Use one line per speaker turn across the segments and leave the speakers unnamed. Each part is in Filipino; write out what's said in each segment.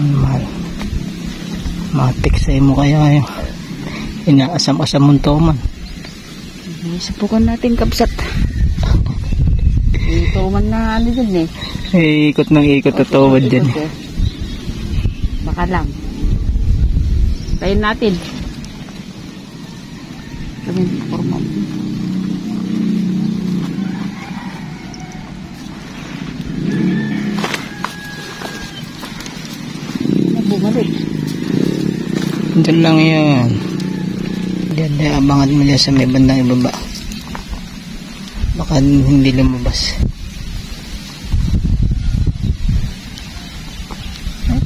Mahal. Matik sa mo kaya yung inaasam-asam mong toman.
Subukan natin kabsat. Toman na ano dyan eh.
Ikot ng ikot at tawad dyan.
Eh. Baka lang. Tayin natin. Kami formal. Bumalik.
Diyan lang yan. Diyan, abangan mo dyan sa may bandang ibaba. Baka hindi lumabas.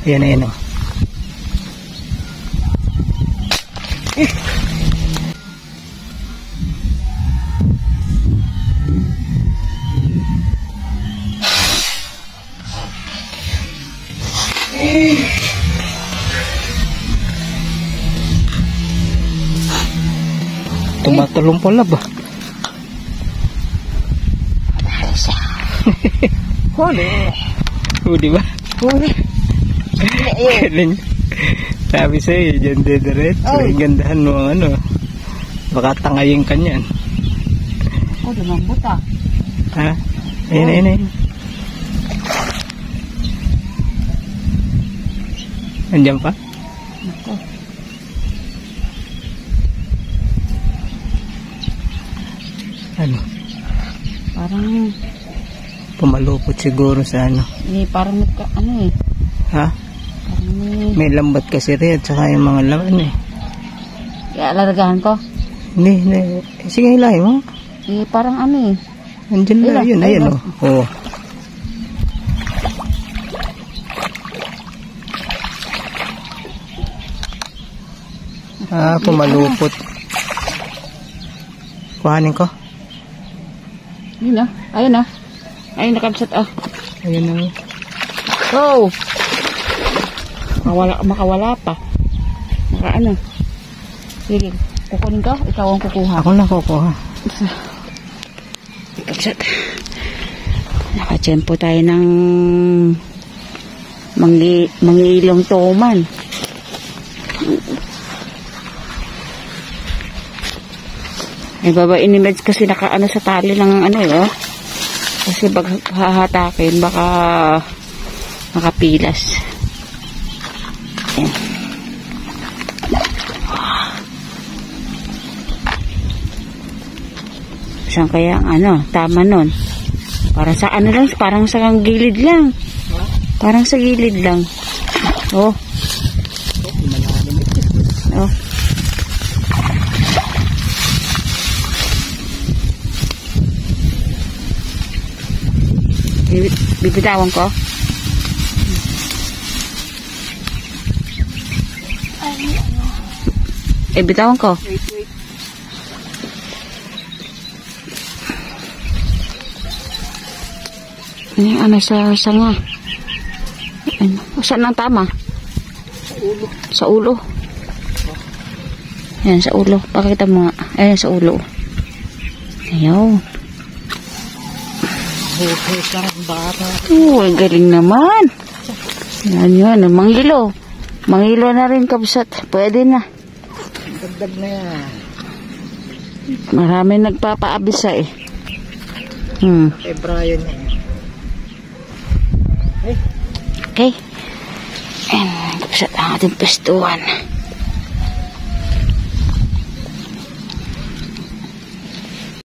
Ayan, ayan o. Tumatulong pala ba?
Huli.
Huli ba?
Huli.
Galing. Sabi sa'yo, dyan didiret. Gandahan mo ang ano. Baka tangayin ka niyan.
Oh, lumambot ah.
Ha? Ayun, ayun, ayun. Andiyan pa?
Ito.
Ano?
Parang
pumalupot siguro sa ano.
parang ano eh.
Ha?
Parang
may lambat kasi rin at saka yung mga laman eh.
Kaya alargahan ko?
Hindi. Sige, hilahin mo.
Parang ano eh.
Andyan na, yun, ayun o. Oo. Pumalupot. Kuhanin ko.
Yun ah. Ayun ah. Ayun nakabsat ah.
Ayun na.
Oh! Makawala pa. Ano? Sige. Kukunin ka? Ikaw ang kukuha.
Ako na kukuha.
Nakabsat. Nakatsempo tayo ng mangilong toman. Ay babae ni Meds kasi nakaano sa tali ng ano eh oh. Kasi pag hahatakin baka makapilas. Ayan. Saan kaya ang ano tama nun? Para sa ano lang, parang sa gilid lang. Parang sa gilid lang. Oh. Oh. Bibitawan ko. Bitawan ko.
Wait.
Ano sa sanga? Ano? Saan ang tama?
Sa ulo.
Sa ulo. Ayan, sa ulo. Pakita mo nga. Ayan, sa ulo. Ayaw. Ang galing naman. Yan yun. Mangilo. Mangilo na rin kabsat. Pwede na.
Dagdag na yan.
Marami nagpapaabisa eh.
Kay Brian yan.
Okay. And kabsat ang ating pestuhan.